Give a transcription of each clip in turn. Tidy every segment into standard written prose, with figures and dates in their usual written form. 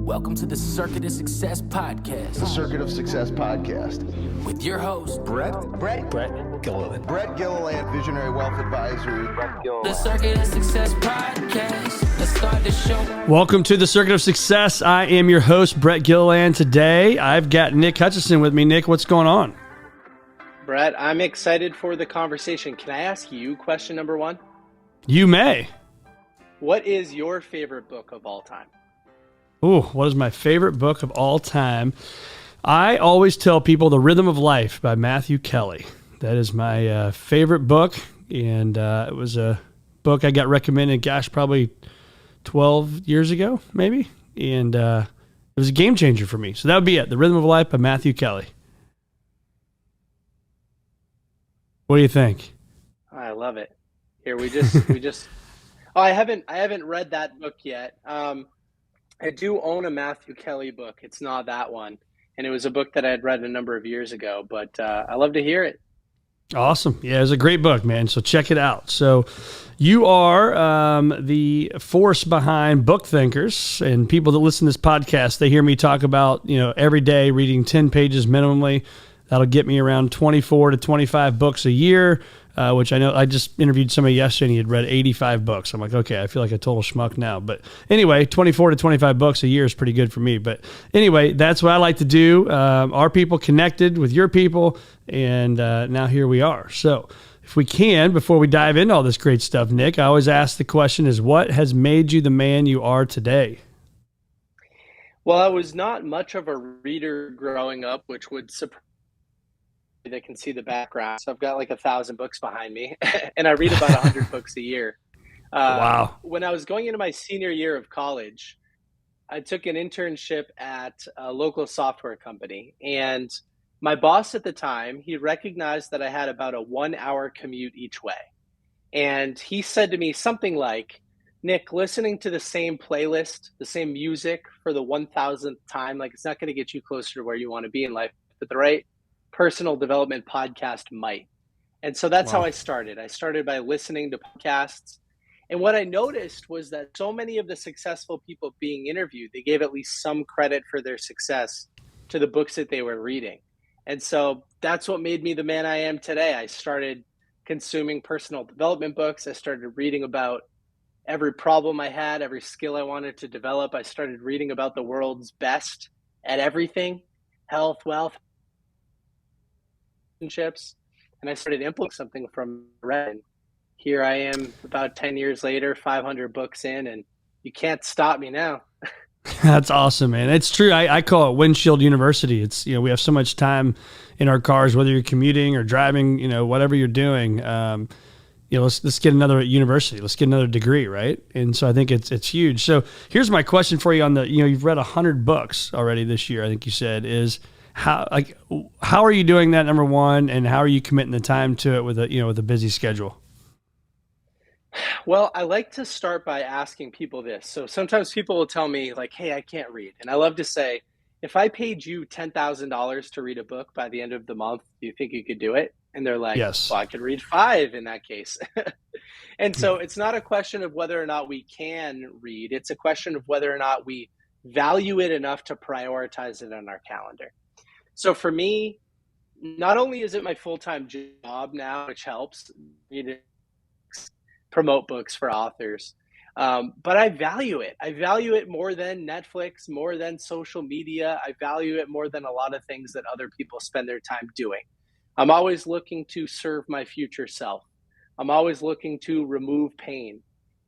Welcome to the Circuit of Success Podcast. The Circuit of Success Podcast. With your host, Brett Gilliland. Brett Gilliland, Visionary Wealth Advisory. The Circuit of Success Podcast. Let's start the show. Welcome to the Circuit of Success. I am your host, Brett Gilliland. Today, I've got Nick Hutchison with me. Nick, what's going on? Brett, I'm excited for the conversation. Can I ask you question number one? You may. What is your favorite book of all time? Ooh, what is my favorite book of all time? I always tell people The Rhythm of Life by Matthew Kelly. That is my favorite book, and it was a book I got recommended, probably 12 years ago, maybe, and it was a game changer for me. So that would be it, The Rhythm of Life by Matthew Kelly. What do you think? I love it. Here we just. Oh, I haven't read that book yet. I do own a Matthew Kelly book. It's not that one, and it was a book that I had read a number of years ago. But I love to hear it. Awesome. Yeah, it's a great book, man. So check it out. So you are the force behind Book Thinkers, and people that listen to this podcast, they hear me talk about, every day reading 10 pages minimally. That'll get me around 24 to 25 books a year, which I know I just interviewed somebody yesterday and he had read 85 books. I'm like, okay, I feel like a total schmuck now. But anyway, 24 to 25 books a year is pretty good for me. But anyway, that's what I like to do. Our people connected with your people, and now here we are. So if we can, before we dive into all this great stuff, Nick, I always ask the question is, what has made you the man you are today? Well, I was not much of a reader growing up, which would surprise that can see the background. So I've got like 1,000 books behind me and I read about 100 books a year. Wow. When I was going into my senior year of college, I took an internship at a local software company, and my boss at the time, he recognized that I had about a 1-hour commute each way. And he said to me something like, Nick, listening to the same playlist, the same music for the 1,000th time, like it's not going to get you closer to where you want to be in life, but the right personal development podcast might. And so that's how I started. I started by listening to podcasts. And what I noticed was that so many of the successful people being interviewed, they gave at least some credit for their success to the books that they were reading. And so that's what made me the man I am today. I started consuming personal development books. I started reading about every problem I had, every skill I wanted to develop. I started reading about the world's best at everything: health, wealth, relationships, and I started implementing something from read. Here I am about 10 years later, 500 books in, and you can't stop me now. That's awesome, man. It's true. I call it Windshield University. It's, we have so much time in our cars, whether you're commuting or driving, whatever you're doing, let's get another university. Let's get another degree. Right. And so I think it's huge. So here's my question for you on the, you've read 100 books already this year. I think you said is, how are you doing that, number one, and how are you committing the time to it with a busy schedule? Well, I like to start by asking people this. So sometimes people will tell me like, hey, I can't read. And I love to say, if I paid you $10,000 to read a book by the end of the month, do you think you could do it? And they're like, yes. Well, I could read 5 in that case. And so it's not a question of whether or not we can read. It's a question of whether or not we value it enough to prioritize it on our calendar. So for me, not only is it my full-time job now, which helps me to promote books for authors, but I value it. I value it more than Netflix, more than social media. I value it more than a lot of things that other people spend their time doing. I'm always looking to serve my future self. I'm always looking to remove pain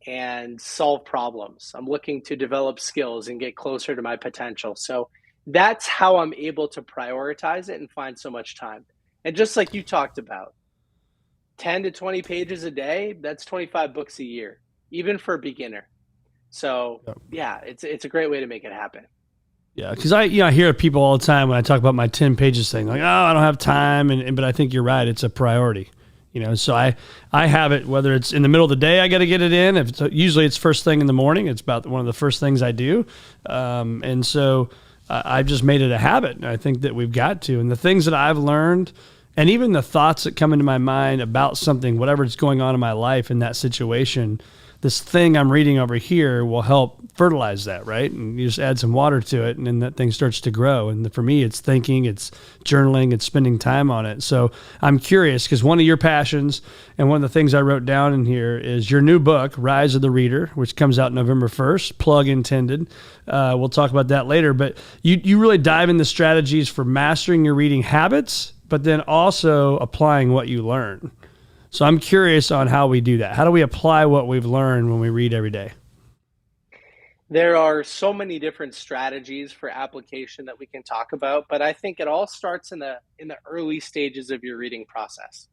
and solve problems. I'm looking to develop skills and get closer to my potential. So that's how I'm able to prioritize it and find so much time. And just like you talked about, 10 to 20 pages a day, that's 25 books a year, even for a beginner. So yeah, it's a great way to make it happen. Yeah, because I hear people all the time when I talk about my 10 pages thing, like, oh, I don't have time, but I think you're right, it's a priority. So I have it, whether it's in the middle of the day, I got to get it in. Usually it's first thing in the morning. It's about one of the first things I do, and so I've just made it a habit. And I think that we've got to. And the things that I've learned, and even the thoughts that come into my mind about something, whatever is going on in my life in that situation, this thing I'm reading over here will help fertilize that, right? And you just add some water to it, and then that thing starts to grow. And for me, it's thinking, it's journaling, it's spending time on it. So I'm curious, because one of your passions and one of the things I wrote down in here is your new book, Rise of the Reader, which comes out November 1st, plug intended. We'll talk about that later. But you really dive into strategies for mastering your reading habits, but then also applying what you learn. So I'm curious on how we do that. How do we apply what we've learned when we read every day? There are so many different strategies for application that we can talk about, but I think it all starts in the early stages of your reading process.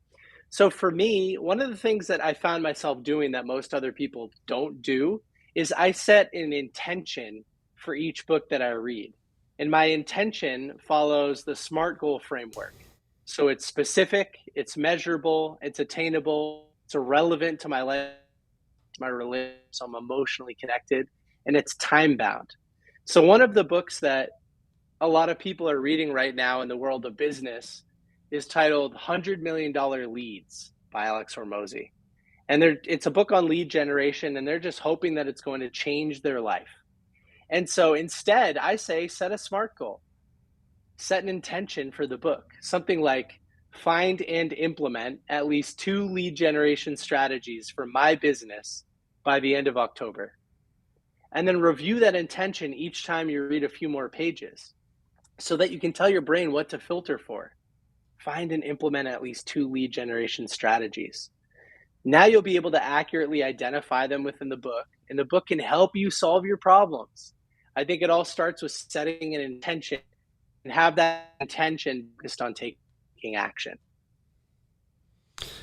So for me, one of the things that I found myself doing that most other people don't do is I set an intention for each book that I read. And my intention follows the SMART goal framework. So it's specific, it's measurable, it's attainable, it's relevant to my life, my relationship, so I'm emotionally connected, and it's time bound. So one of the books that a lot of people are reading right now in the world of business is titled $100 Million Leads by Alex Hormozy. And it's a book on lead generation, and they're just hoping that it's going to change their life. And so instead, I say set a SMART goal. Set an intention for the book, something like find and implement at least 2 lead generation strategies for my business by the end of October. And then review that intention each time you read a few more pages so that you can tell your brain what to filter for. Find and implement at least 2 lead generation strategies. Now you'll be able to accurately identify them within the book, and the book can help you solve your problems. I think it all starts with setting an intention and have that intention focused on taking action.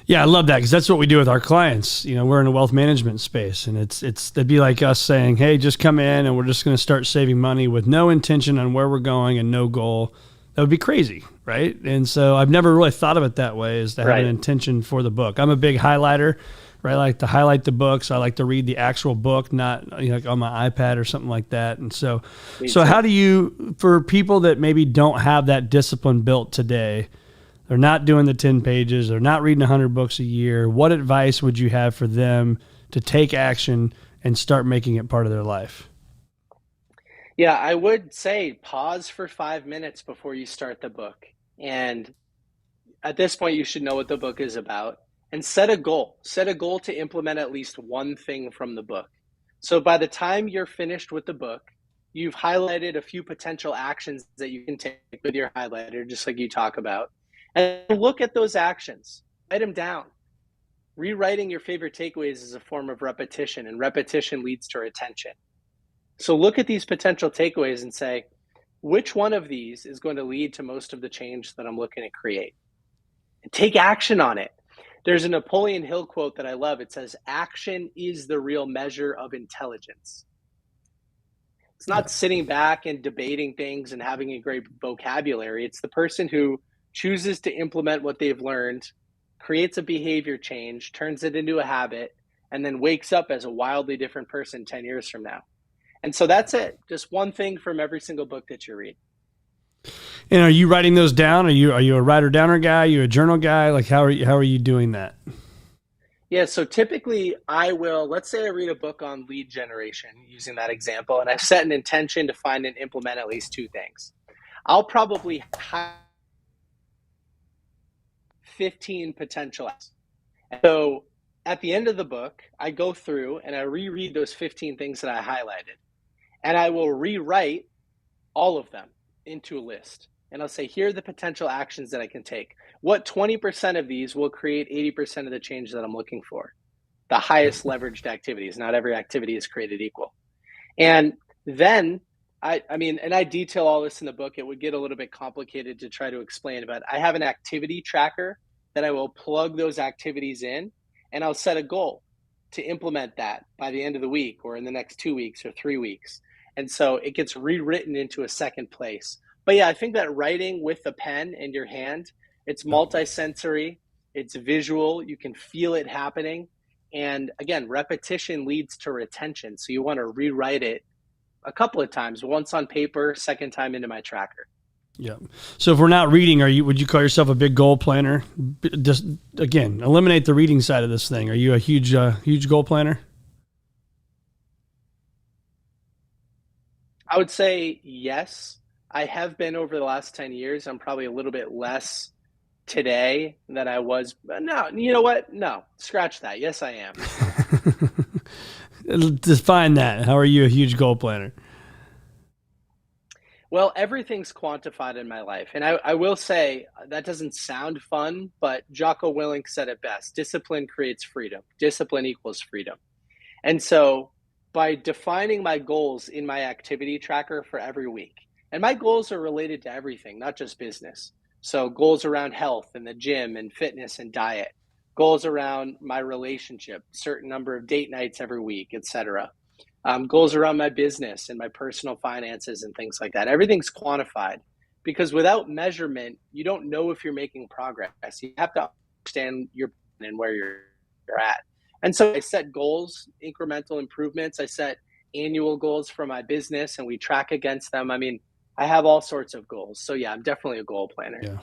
Yeah, I love that, because that's what we do with our clients. You know, we're in a wealth management space, and it'd be like us saying, hey, just come in and we're just going to start saving money with no intention on where we're going and no goal. That would be crazy, right? And so I've never really thought of it that way, is to have an intention for the book. I'm a big highlighter, right? I like to highlight the books. I like to read the actual book, not like on my iPad or something like that. And so how do you, for people that maybe don't have that discipline built today, they're not doing the 10 pages, they're not reading 100 books a year, what advice would you have for them to take action and start making it part of their life? Yeah, I would say pause for 5 minutes before you start the book. And at this point, you should know what the book is about. And set a goal. Set a goal to implement at least one thing from the book. So by the time you're finished with the book, you've highlighted a few potential actions that you can take with your highlighter, just like you talk about. And look at those actions. Write them down. Rewriting your favorite takeaways is a form of repetition, and repetition leads to retention. So look at these potential takeaways and say, which one of these is going to lead to most of the change that I'm looking to create? And take action on it. There's a Napoleon Hill quote that I love. It says, action is the real measure of intelligence. It's not sitting back and debating things and having a great vocabulary. It's the person who chooses to implement what they've learned, creates a behavior change, turns it into a habit, and then wakes up as a wildly different person 10 years from now. And so that's it. Just one thing from every single book that you read. And are you writing those down? Are you a writer downer guy? Are you a journal guy? Like how are you doing that? Yeah, so typically let's say I read a book on lead generation, using that example, and I've set an intention to find and implement at least 2 things. I'll probably have 15 potential. So at the end of the book, I go through and I reread those 15 things that I highlighted, and I will rewrite all of them into a list. And I'll say, here are the potential actions that I can take. What 20% of these will create 80% of the change that I'm looking for? The highest leveraged activities. Not every activity is created equal. And then I detail all this in the book. It would get a little bit complicated to try to explain, but I have an activity tracker that I will plug those activities in, and I'll set a goal to implement that by the end of the week or in the next 2 weeks or 3 weeks. And so it gets rewritten into a second place. But yeah, I think that writing with a pen in your hand, it's multisensory, it's visual, you can feel it happening. And again, repetition leads to retention. So you want to rewrite it a couple of times, once on paper, second time into my tracker. Yeah. So if we're not reading, would you call yourself a big goal planner? Just again, eliminate the reading side of this thing. Are you a huge goal planner? I would say yes. I have been over the last 10 years. I'm probably a little bit less today than I was. But no, you know what? No, scratch that. Yes, I am. Define that. How are you a huge goal planner? Well, everything's quantified in my life. And I will say that doesn't sound fun, but Jocko Willink said it best. Discipline creates freedom. Discipline equals freedom. And so by defining my goals in my activity tracker for every week, and my goals are related to everything, not just business. So goals around health and the gym and fitness and diet, goals around my relationship, certain number of date nights every week, etc. Goals around my business and my personal finances and things like that. Everything's quantified because without measurement, you don't know if you're making progress. You have to understand your and where you're at. And so I set goals, incremental improvements. I set annual goals for my business and we track against them. I mean, I have all sorts of goals. So yeah, I'm definitely a goal planner. Yeah.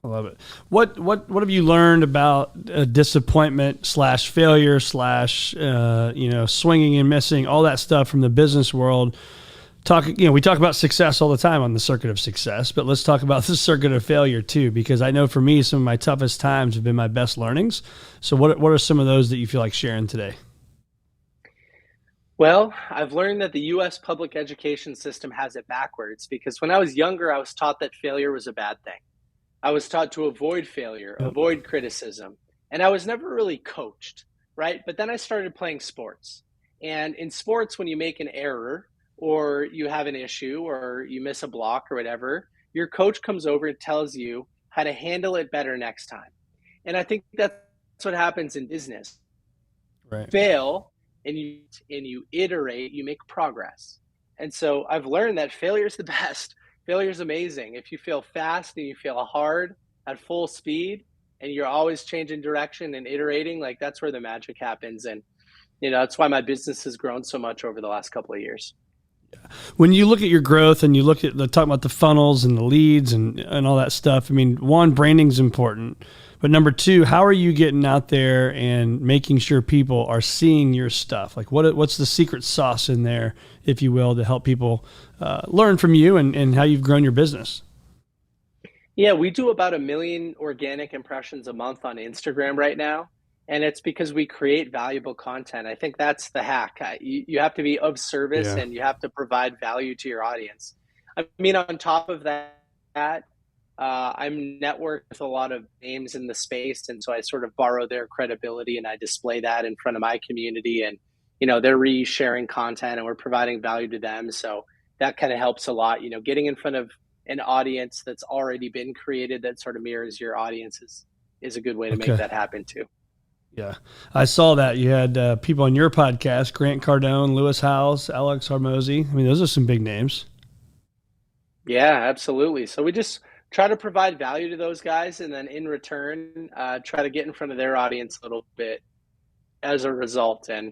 I love it. What have you learned about disappointment slash failure slash swinging and missing, all that stuff from the business world? We talk about success all the time on the circuit of success, but let's talk about the circuit of failure too, because I know for me some of my toughest times have been my best learnings. So what are some of those that you feel like sharing today? Well, I've learned that the US public education system has it backwards because when I was younger, I was taught that failure was a bad thing. I was taught to avoid failure, avoid criticism, and I was never really coached, right? But then I started playing sports. And in sports, when you make an error or you have an issue or you miss a block or whatever, your coach comes over and tells you how to handle it better next time. And I think that's what happens in business. Right. Fail and you iterate, you make progress. And so I've learned that failure is the best. Failure is amazing. If you fail fast and you fail hard at full speed and you're always changing direction and iterating, like that's where the magic happens. And, that's why my business has grown so much over the last couple of years. When you look at your growth and you look at talking about the funnels and the leads and all that stuff, I mean, one, branding's important, but number two, how are you getting out there and making sure people are seeing your stuff? Like what's the secret sauce in there, if you will, to help people learn from you and how you've grown your business? Yeah, we do about 1 million organic impressions a month on Instagram right now. And it's because we create valuable content. I think that's the hack. You have to be of service and you have to provide value to your audience. I mean, on top of that, I'm networked with a lot of names in the space. And so I sort of borrow their credibility and I display that in front of my community. And, they're re-sharing content and we're providing value to them. So that kind of helps a lot. Getting in front of an audience that's already been created that sort of mirrors your audience is a good way to make that happen too. Yeah, I saw that you had people on your podcast, Grant Cardone, Lewis Howes, Alex Hormozy. I mean, those are some big names. Yeah, absolutely. So we just try to provide value to those guys and then in return, try to get in front of their audience a little bit as a result. And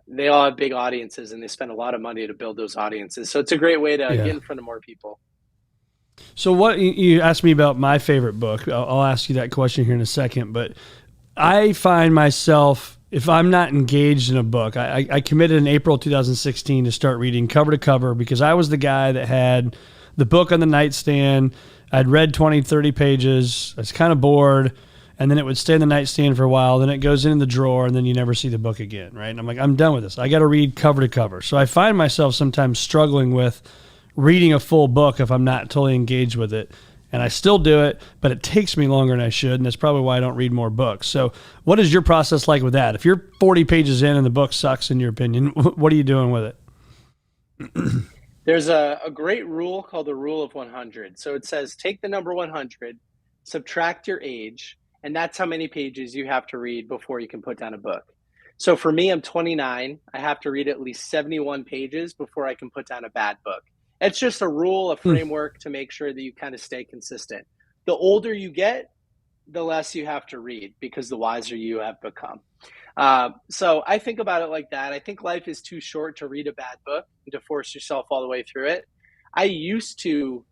they all have big audiences and they spend a lot of money to build those audiences. So it's a great way to get in front of more people. So what you asked me about my favorite book, I'll ask you that question here in a second, but I find myself, if I'm not engaged in a book, I committed in April 2016 to start reading cover to cover because I was the guy that had the book on the nightstand. I'd read 20, 30 pages. I was kind of bored. And then it would stay in the nightstand for a while. Then it goes in the drawer and then you never see the book again, right? And I'm like, I'm done with this. I got to read cover to cover. So I find myself sometimes struggling with reading a full book if I'm not totally engaged with it. And I still do it, but it takes me longer than I should, and that's probably why I don't read more books. So what is your process like with that? If you're 40 pages in and the book sucks, in your opinion, what are you doing with it? There's a great rule called the rule of 100. So it says take the number 100, subtract your age, and that's how many pages you have to read before you can put down a book. So for me, I'm 29. I have to read at least 71 pages before I can put down a bad book. It's just a rule, a framework to make sure that you kind of stay consistent. The older you get, the less you have to read because the wiser you have become. So I think about it like that. I think life is too short to read a bad book and to force yourself all the way through it. I used to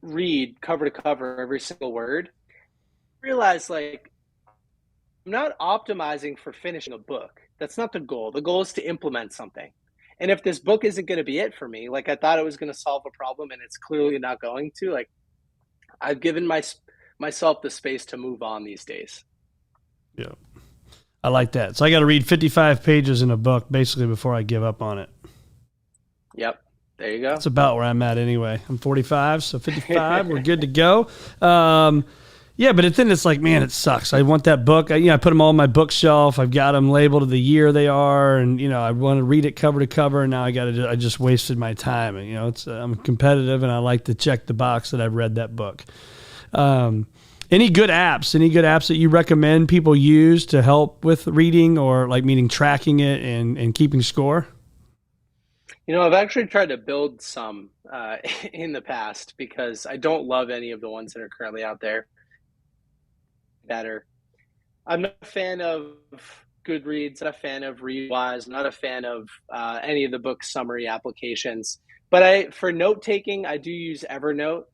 read cover to cover every single word. I realized I'm not optimizing for finishing a book. That's not the goal. The goal is to implement something. And if this book isn't going to be it for me, like I thought it was going to solve a problem and it's clearly not going to, like I've given myself the space to move on these days. Yeah. I like that. So I got to read 55 pages in a book basically before I give up on it. Yep. There you go. That's about where I'm at anyway. I'm 45, so 55, we're good to go. Yeah, but then it's like, man, it sucks. I want that book. I put them all on my bookshelf. I've got them labeled to the year they are, and I want to read it cover to cover. And now I just wasted my time. And I'm competitive, and I like to check the box that I've read that book. Any good apps? Any good apps that you recommend people use to help with reading, or like meaning tracking it and keeping score? I've actually tried to build some in the past because I don't love any of the ones that are currently out there. Better. I'm not a fan of Goodreads, not a fan of Readwise, not a fan of any of the book summary applications. But for note taking, I do use Evernote.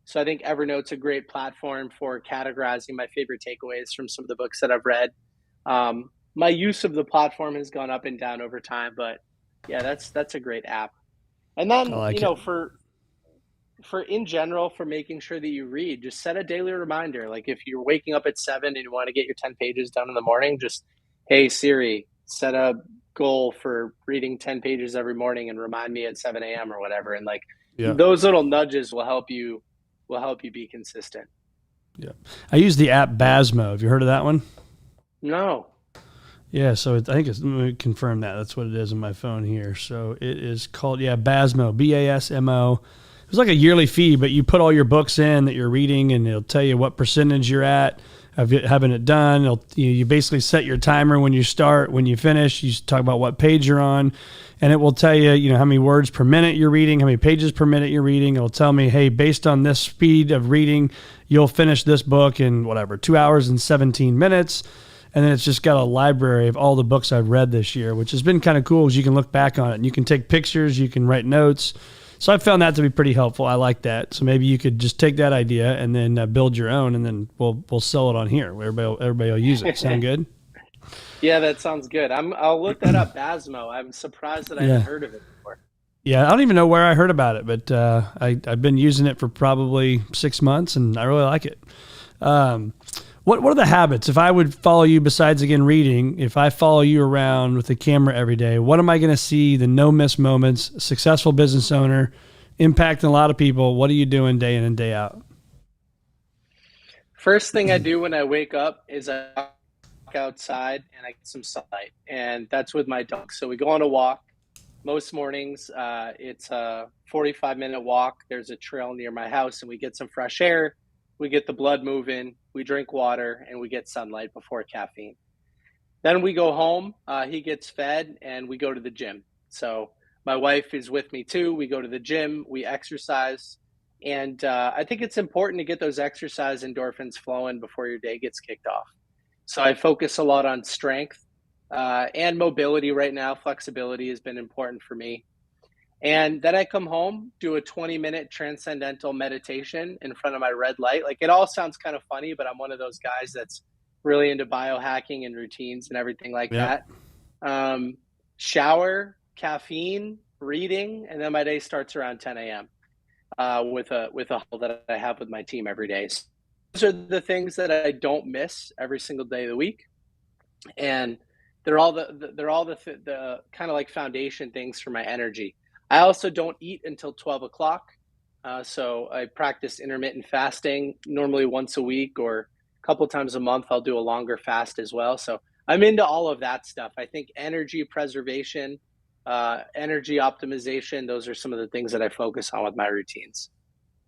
So I think Evernote's a great platform for categorizing my favorite takeaways from some of the books that I've read. My use of the platform has gone up and down over time, but yeah, that's a great app. And then, for in general, for making sure that you read, just set a daily reminder. Like if you're waking up at 7 and you want to get your 10 pages done in the morning, just, hey Siri, set a goal for reading 10 pages every morning and remind me at 7 a.m. or whatever. And those little nudges will help you be consistent. Yeah. I use the app Basmo. Have you heard of that one? No. Yeah, so I think let me confirm that. That's what it is on my phone here. So it is called, Basmo, Basmo. It's like a yearly fee, but you put all your books in that you're reading, and it'll tell you what percentage you're at of having it done. You basically set your timer when you start, when you finish. You talk about what page you're on, and it will tell you, how many words per minute you're reading, how many pages per minute you're reading. It'll tell me, hey, based on this speed of reading, you'll finish this book in 2 hours and 17 minutes. And then it's just got a library of all the books I've read this year, which has been kind of cool because you can look back on it and you can take pictures, you can write notes. So I found that to be pretty helpful. I like that. So maybe you could just take that idea and then build your own, and then we'll sell it on here. Everybody will use it. Sound good? Yeah, that sounds good. I'll look that up, Basmo. I'm surprised that I hadn't heard of it before. Yeah, I don't even know where I heard about it, but I've been using it for probably 6 months, and I really like it. What are the habits? If I would follow you, besides, again, reading, if I follow you around with a camera every day, what am I going to see? The no-miss moments, successful business owner, impacting a lot of people. What are you doing day in and day out? First thing I do when I wake up is I walk outside and I get some sunlight. And that's with my dog. So we go on a walk. Most mornings, it's a 45-minute walk. There's a trail near my house, and we get some fresh air. We get the blood moving, we drink water, and we get sunlight before caffeine. Then we go home, he gets fed, and we go to the gym. So my wife is with me too. We go to the gym, we exercise. And I think it's important to get those exercise endorphins flowing before your day gets kicked off. So I focus a lot on strength and mobility right now. Flexibility has been important for me. And then I come home, do a 20-minute transcendental meditation in front of my red light. Like, it all sounds kind of funny, but I'm one of those guys that's really into biohacking and routines and everything like that. Shower, caffeine, reading, and then my day starts around 10 a.m. With a huddle that I have with my team every day. So those are the things that I don't miss every single day of the week, and they're all the kind of like foundation things for my energy. I also don't eat until 12 o'clock. So I practice intermittent fasting normally once a week, or a couple times a month. I'll do a longer fast as well. So I'm into all of that stuff. I think energy preservation, energy optimization, those are some of the things that I focus on with my routines.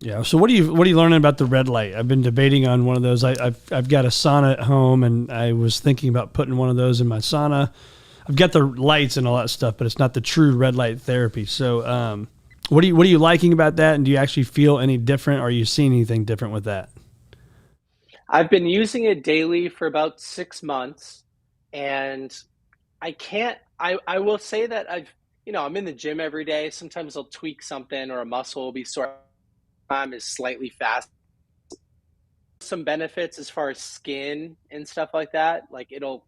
Yeah. So what are you learning about the red light? I've been debating on one of those. I've got a sauna at home, and I was thinking about putting one of those in my sauna. I've got the lights and all that stuff, but it's not the true red light therapy. So, what are you liking about that? And do you actually feel any different? Or are you seeing anything different with that? I've been using it daily for about 6 months, and I will say that I'm in the gym every day. Sometimes I'll tweak something, or a muscle will be sore. Time is slightly fast. Some benefits as far as skin and stuff like that. Like it'll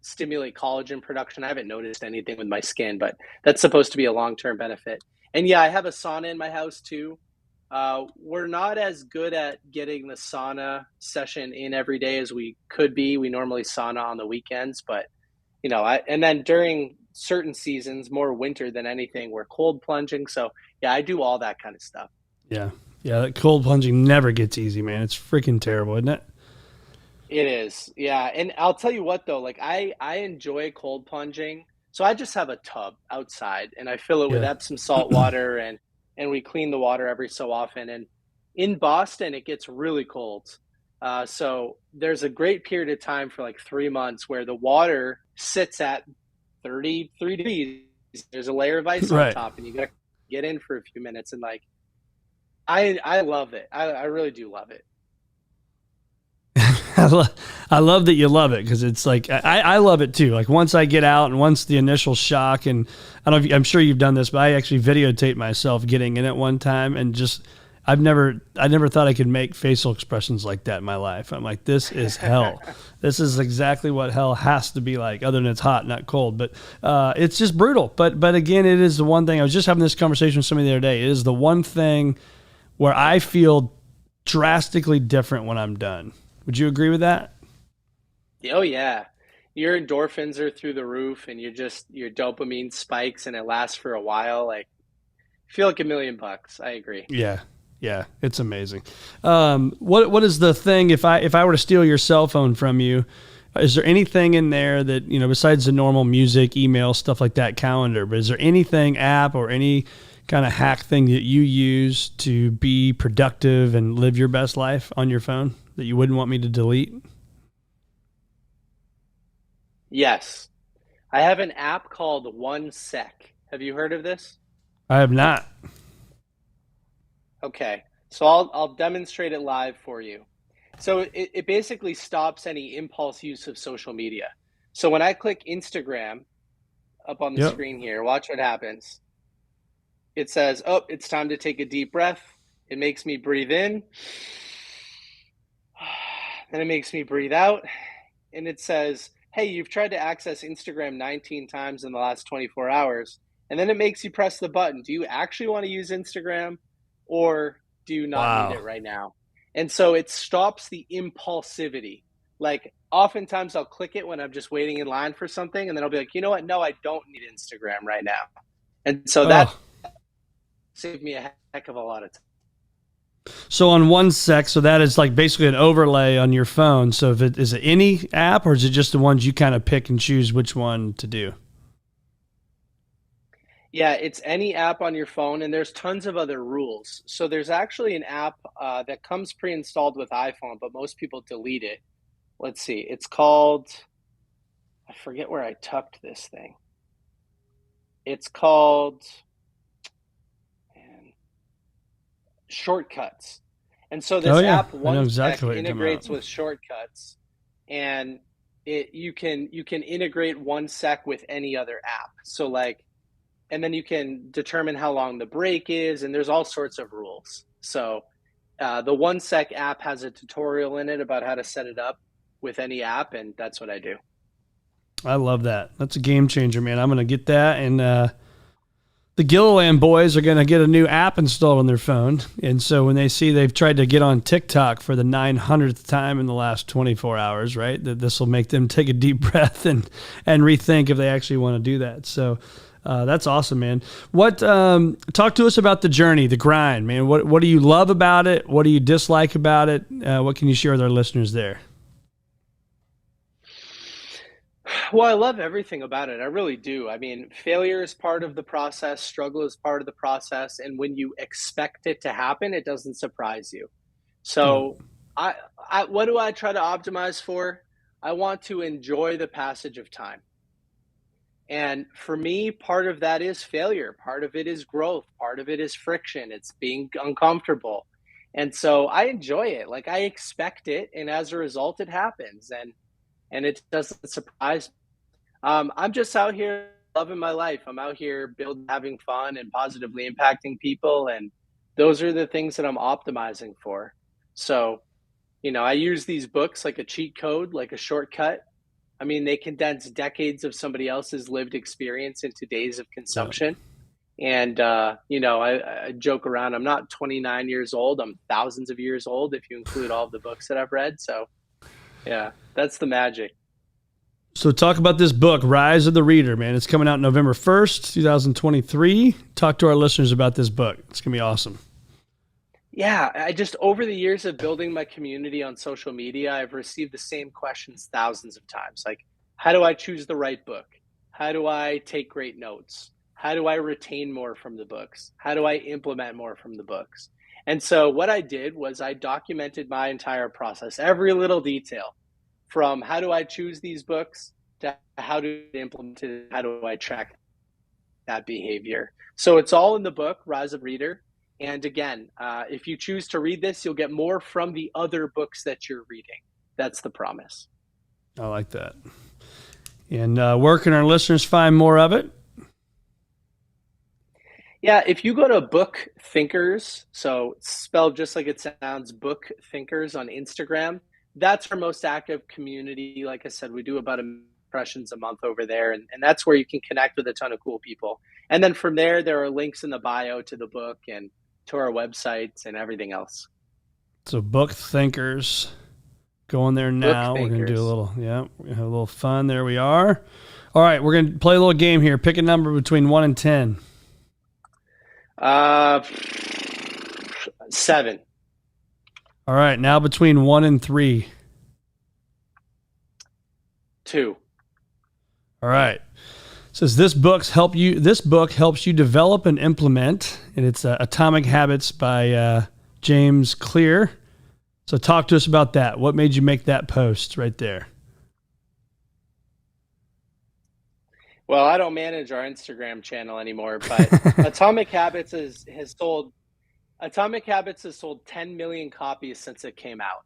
stimulate collagen production. I haven't noticed anything with my skin, but that's supposed to be a long-term benefit. And yeah, I have a sauna in my house too. We're not as good at getting the sauna session in every day as we could be. We normally sauna on the weekends, but and then during certain seasons, more winter than anything, we're cold plunging. So yeah, I do all that kind of stuff. Yeah. Yeah. That cold plunging never gets easy, man. It's freaking terrible, isn't it? It is. Yeah. And I'll tell you what though, like I enjoy cold plunging. So I just have a tub outside and I fill it with Yeah. Epsom salt water and we clean the water every so often. And in Boston, it gets really cold. So there's a great period of time for like 3 months where the water sits at 33 degrees. There's a layer of ice on Right. top and you got to get in for a few minutes. And like, I love it. I really do love it. I love that you love it because it's like I love it too. Like once I get out and once the initial shock, and I don't know if I'm sure you've done this, but I actually videotaped myself getting in it one time and just I never thought I could make facial expressions like that in my life. I'm like, this is hell. This is exactly what hell has to be like, other than it's hot, not cold. But it's just brutal. But again, it is the one thing. I was just having this conversation with somebody the other day. It is the one thing where I feel drastically different when I'm done. Would you agree with that? Oh yeah. Your endorphins are through the roof and your dopamine spikes and it lasts for a while. Like feel like $1,000,000. I agree. Yeah. Yeah. It's amazing. What is the thing if I were to steal your cell phone from you, is there anything in there that, besides the normal music, email, stuff like that, calendar, but is there anything, app or any kind of hack thing that you use to be productive and live your best life on your phone that you wouldn't want me to delete? Yes. I have an app called One Sec. Have you heard of this? I have not. Okay. So I'll demonstrate it live for you. So it basically stops any impulse use of social media. So when I click Instagram up on the Yep. screen here, watch what happens. It says, oh, it's time to take a deep breath. It makes me breathe in. Then it makes me breathe out. And it says, hey, you've tried to access Instagram 19 times in the last 24 hours. And then it makes you press the button. Do you actually want to use Instagram or do you not need Wow. it right now? And so it stops the impulsivity. Like oftentimes I'll click it when I'm just waiting in line for something. And then I'll be like, you know what? No, I don't need Instagram right now. And so that Oh. saved me a heck of a lot of time. So on One Sec, so that is like basically an overlay on your phone. So is it any app or is it just the ones you kind of pick and choose which one to do? Yeah, it's any app on your phone, and there's tons of other rules. So there's actually an app that comes pre-installed with iPhone, but most people delete it. Let's see. It's called, I forget where I tucked this thing. It's called man, Shortcuts. And so this Oh yeah, app I know One Sec exactly what you're talking integrates about. with Shortcuts, and you can integrate One Sec with any other app. So like, and then you can determine how long the break is, and there's all sorts of rules. So the One Sec app has a tutorial in it about how to set it up with any app, and that's what I do. I love that. That's a game changer, man. I'm going to get that. And the Gilliland boys are going to get a new app installed on their phone. And so when they see they've tried to get on TikTok for the 900th time in the last 24 hours, right, that this will make them take a deep breath and rethink if they actually want to do that. So that's awesome, man. What talk to us about the journey, the grind, man. What do you love about it? What do you dislike about it? What can you share with our listeners there? Well, I love everything about it. I really do. I mean, failure is part of the process, struggle is part of the process, and when you expect it to happen, it doesn't surprise you. Yeah. So, what do I try to optimize for? I want to enjoy the passage of time. And for me, part of that is failure, part of it is growth, part of it is friction, it's being uncomfortable. And so I enjoy it. Like I expect it, and as a result, it happens. And it doesn't surprise me. I'm just out here loving my life. I'm out here building, having fun, and positively impacting people, and those are the things that I'm optimizing for. So, I use these books like a cheat code, like a shortcut, I mean, they condense decades of somebody else's lived experience into days of Yeah. consumption. And, I joke around. I'm not 29 years old. I'm thousands of years old if you include all of the books that I've read. So, yeah, that's the magic. So talk about this book, Rise of the Reader, man. It's coming out November 1st, 2023. Talk to our listeners about this book. It's going to be awesome. Yeah, I just, over the years of building my community on social media, I've received the same questions thousands of times. Like, how do I choose the right book? How do I take great notes? How do I retain more from the books? How do I implement more from the books? And so what I did was I documented my entire process, every little detail, from how do I choose these books to how to implement it, how do I track that behavior. So it's all in the book, Rise of Reader. And again, if you choose to read this, you'll get more from the other books that you're reading. That's the promise. I like that. And where can our listeners find more of it? Yeah, if you go to Book Thinkers, so spelled just like it sounds, Book Thinkers on Instagram, that's our most active community. Like I said, we do about impressions a month over there, and that's where you can connect with a ton of cool people. And then from there are links in the bio to the book and to our websites and everything else. So Book Thinkers, go in there now. We're going to do we're going to have a little fun. There we are. All right, we're going to play a little game here. Pick a number between 1 and 10. 7. All right, now between 1 and 3. 2. All right. It says this book helps you develop and implement, and it's Atomic Habits by James Clear. So talk to us about that. What made you make that post right there? Well, I don't manage our Instagram channel anymore, but Atomic Habits has sold 10 million copies since it came out.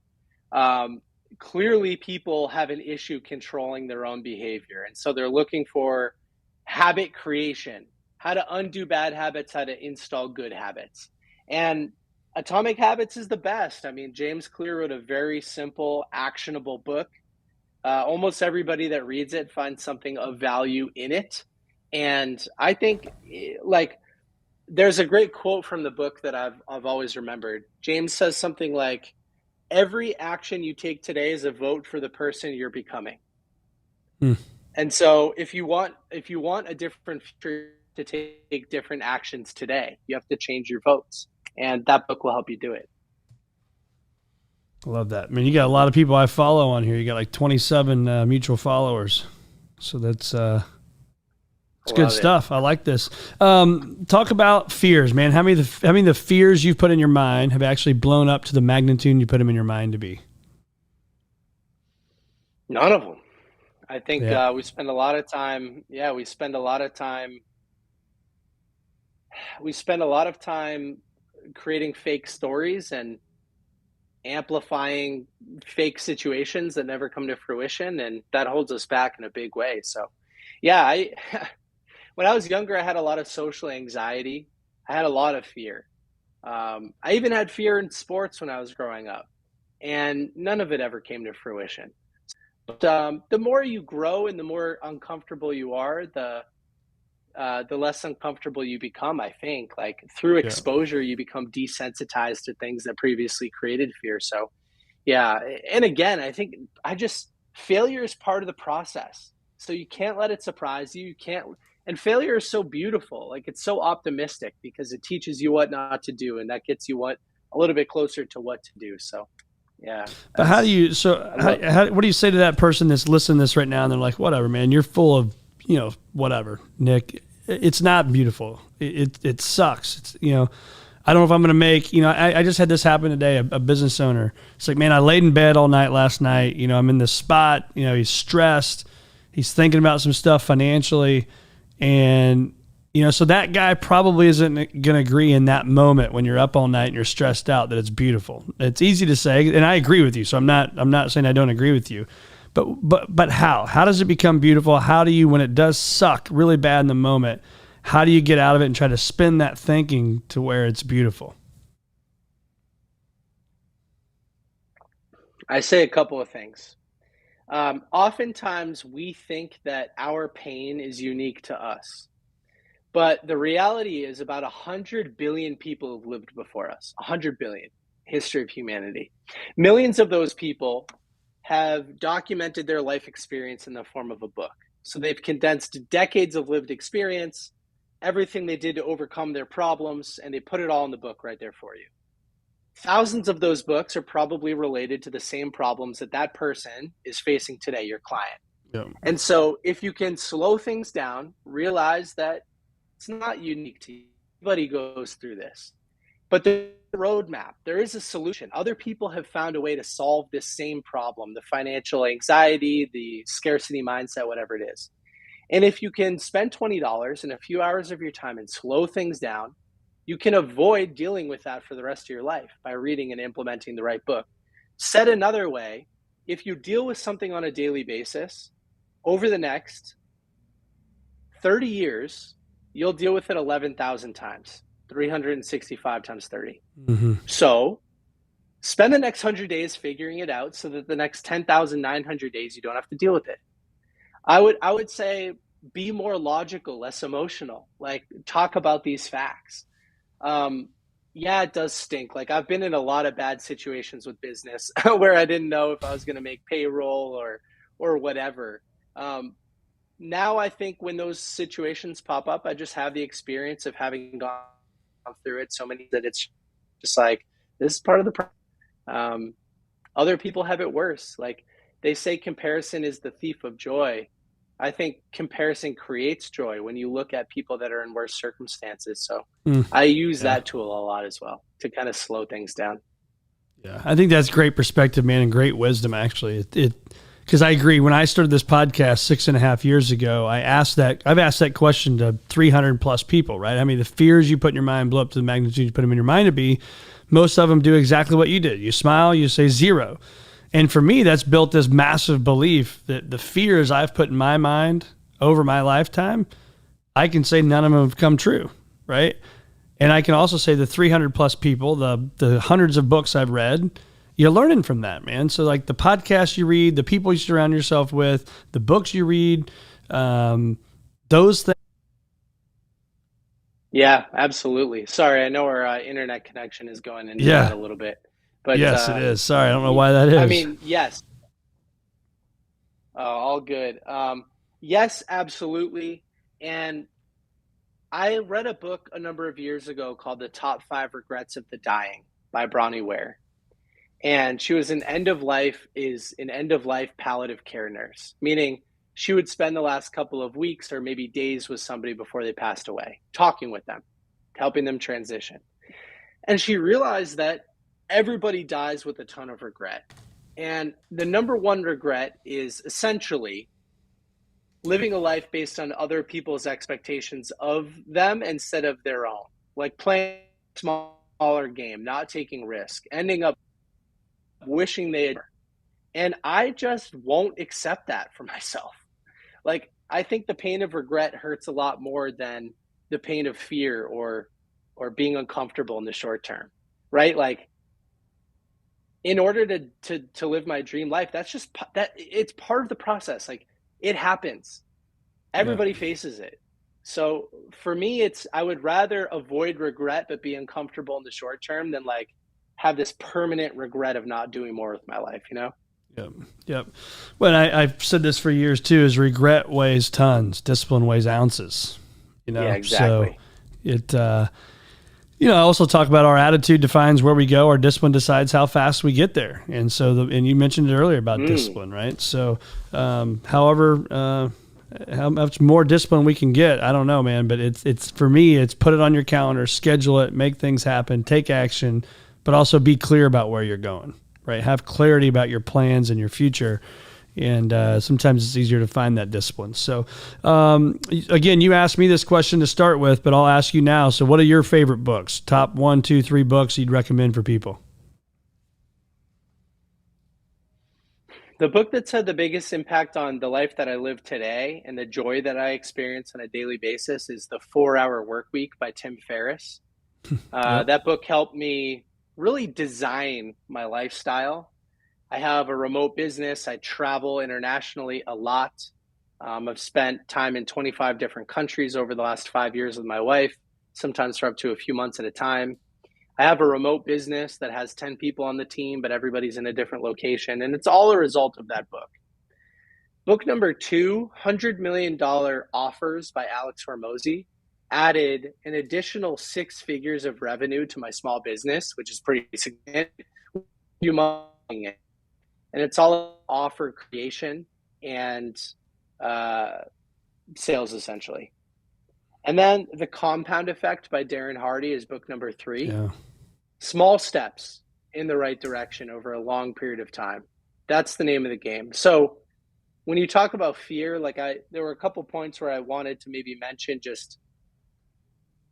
Clearly, people have an issue controlling their own behavior, and so they're looking for habit creation, how to undo bad habits, how to install good habits. And Atomic Habits is the best. I mean, James Clear wrote a very simple, actionable book. Almost everybody that reads it finds something of value in it. And I think, like, there's a great quote from the book that I've always remembered. James says something like, every action you take today is a vote for the person you're becoming. And so if you want a different future, to take different actions today, you have to change your votes. And that book will help you do it. I love that. I mean, you got a lot of people I follow on here. You got like 27 mutual followers. So that's it's good stuff. I like this. Talk about fears, man. How many of the fears you've put in your mind have actually blown up to the magnitude you put them in your mind to be? None of them. I think we spend a lot of time. Yeah, we spend a lot of time. We spend a lot of time creating fake stories and amplifying fake situations that never come to fruition, and that holds us back in a big way. So, yeah, when I was younger, I had a lot of social anxiety. I had a lot of fear. I even had fear in sports when I was growing up, and none of it ever came to fruition. But the more you grow and the more uncomfortable you are, the less uncomfortable you become. I think, like, through exposure, you become desensitized to things that previously created fear. So, yeah. And again, I think failure is part of the process. So you can't let it surprise you. And failure is so beautiful. Like, it's so optimistic because it teaches you what not to do. And that gets you a little bit closer to what to do. So, yeah. But what do you say to that person that's listening to this right now and they're like, whatever, man, you're full of, whatever, Nick, it's not beautiful. It sucks. It's, I don't know if I'm going to make, I just had this happen today, a business owner. It's like, man, I laid in bed all night last night. I'm in this spot, he's stressed. He's thinking about some stuff financially. And, so that guy probably isn't going to agree in that moment when you're up all night and you're stressed out that it's beautiful. It's easy to say, and I agree with you. So I'm not saying I don't agree with you. But how? How does it become beautiful? How do you, when it does suck really bad in the moment, how do you get out of it and try to spin that thinking to where it's beautiful? I say a couple of things. Oftentimes we think that our pain is unique to us. But the reality is about 100 billion people have lived before us, 100 billion, history of humanity. Millions of those people have documented their life experience in the form of a book. So they've condensed decades of lived experience, everything they did to overcome their problems, and they put it all in the book right there for you. Thousands of those books are probably related to the same problems that that person is facing today, your client. Yep. And so if you can slow things down, realize that it's not unique to you. Everybody goes through this. But the roadmap, there is a solution. Other people have found a way to solve this same problem, the financial anxiety, the scarcity mindset, whatever it is. And if you can spend $20 in a few hours of your time and slow things down, you can avoid dealing with that for the rest of your life by reading and implementing the right book. Said another way, if you deal with something on a daily basis, over the next 30 years, you'll deal with it 11,000 times, 365 times 30. Mm-hmm. So spend the next 100 days figuring it out so that the next 10,900 days, you don't have to deal with it. I would say be more logical, less emotional, like talk about these facts. Yeah, it does stink. Like I've been in a lot of bad situations with business where I didn't know if I was going to make payroll or whatever. Now I think when those situations pop up, I just have the experience of having gone through it so many that it's just like, this is part of the problem. Other people have it worse. Like they say comparison is the thief of joy. I think comparison creates joy when you look at people that are in worse circumstances. So I use that tool a lot as well to kind of slow things down. Yeah, I think that's great perspective, man, and great wisdom, actually. Because I agree. When I started this podcast 6.5 years ago, I've asked that question to 300 plus people, right? I mean, the fears you put in your mind blow up to the magnitude you put them in your mind to be. Most of them do exactly what you did. You smile, you say zero. And for me, that's built this massive belief that the fears I've put in my mind over my lifetime, I can say none of them have come true, right? And I can also say the 300 plus people, the hundreds of books I've read, you're learning from that, man. So like the podcasts you read, the people you surround yourself with, the books you read, those things. Yeah, absolutely. Sorry, I know our internet connection is going in and out a little bit. But yes, it is. Sorry, I don't know why that is. I mean, yes. All good. Yes, absolutely. And I read a book a number of years ago called The Top 5 Regrets of the Dying by Bronnie Ware. And she was an end-of-life palliative care nurse, meaning she would spend the last couple of weeks or maybe days with somebody before they passed away, talking with them, helping them transition. And she realized that everybody dies with a ton of regret. And the number one regret is essentially living a life based on other people's expectations of them instead of their own, like playing a smaller game, not taking risk, ending up wishing they had. And I just won't accept that for myself. Like, I think the pain of regret hurts a lot more than the pain of fear or being uncomfortable in the short term, right? Like, in order to live my dream life, that's just that it's part of the process. Like it happens. Everybody faces it. So for me, I would rather avoid regret, but be uncomfortable in the short term than like have this permanent regret of not doing more with my life, you know? Yep. Well, I've said this for years too, is regret weighs tons, discipline weighs ounces, you know? Yeah, exactly. So I also talk about our attitude defines where we go. Our discipline decides how fast we get there. And so, and you mentioned it earlier about discipline, right? So, however, how much more discipline we can get, I don't know, man. But it's for me, it's put it on your calendar, schedule it, make things happen, take action, but also be clear about where you're going, right? Have clarity about your plans and your future. And sometimes it's easier to find that discipline. So, again, you asked me this question to start with, but I'll ask you now. So what are your favorite books? Top 1, 2, 3 books you'd recommend for people? The book that's had the biggest impact on the life that I live today and the joy that I experience on a daily basis is The 4-Hour Workweek by Tim Ferriss. That book helped me really design my lifestyle. I have a remote business. I travel internationally a lot. I've spent time in 25 different countries over the last 5 years with my wife, sometimes for up to a few months at a time. I have a remote business that has 10 people on the team, but everybody's in a different location. And it's all a result of that book. Book number 2, $100 Million Offers by Alex Hormozy, added an additional 6 figures of revenue to my small business, which is pretty significant. And it's all offer creation and sales, essentially. And then The Compound Effect by Darren Hardy is book number 3. Yeah. Small steps in the right direction over a long period of time. That's the name of the game. So when you talk about fear, there were a couple points where I wanted to maybe mention just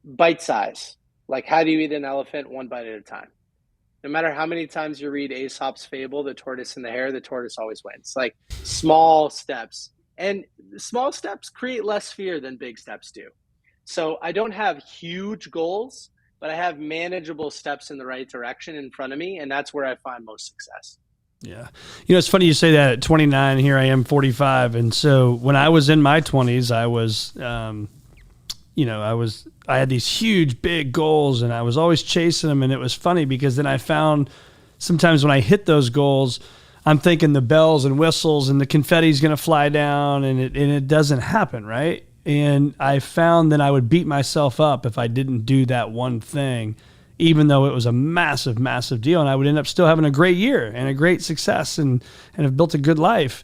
bite size. Like, how do you eat an elephant? One bite at a time. No matter how many times you read Aesop's fable, The Tortoise and the Hare, the tortoise always wins. Like, small steps. And small steps create less fear than big steps do. So I don't have huge goals, but I have manageable steps in the right direction in front of me, and that's where I find most success. Yeah. It's funny you say that. At 29, here I am 45. And so when I was in my 20s, I was, I had these huge, big goals, and I was always chasing them. And it was funny because then I found sometimes when I hit those goals, I'm thinking the bells and whistles and the confetti is going to fly down, and it doesn't happen, right? And I found that I would beat myself up if I didn't do that one thing, even though it was a massive, massive deal. And I would end up still having a great year and a great success and have built a good life.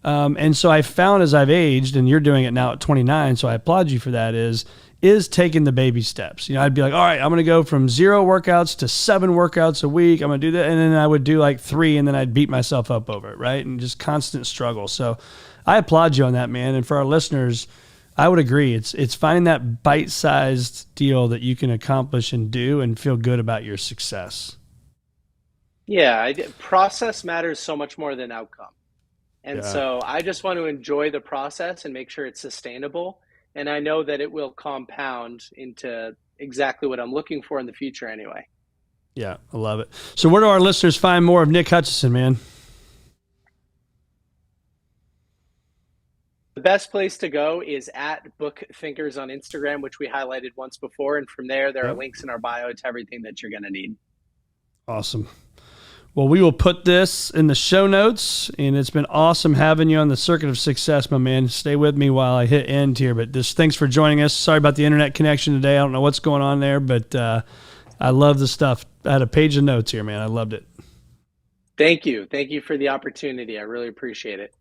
And so I found as I've aged, and you're doing it now at 29, so I applaud you for that, is taking the baby steps. I'd be like, all right, I'm going to go from 0 workouts to 7 workouts a week. I'm going to do that. And then I would do like 3, and then I'd beat myself up over it, right? And just constant struggle. So I applaud you on that, man. And for our listeners, I would agree. It's finding that bite-sized deal that you can accomplish and do and feel good about your success. Yeah, process matters so much more than outcome. And so I just want to enjoy the process and make sure it's sustainable. And I know that it will compound into exactly what I'm looking for in the future anyway. Yeah, I love it. So where do our listeners find more of Nick Hutchison, man? The best place to go is at Book Thinkers on Instagram, which we highlighted once before. And from there are links in our bio to everything that you're going to need. Awesome. Well, we will put this in the show notes, and it's been awesome having you on the Circuit of Success, my man. Stay with me while I hit end here, but just thanks for joining us. Sorry about the internet connection today. I don't know what's going on there, but I love the stuff. I had a page of notes here, man. I loved it. Thank you. Thank you for the opportunity. I really appreciate it.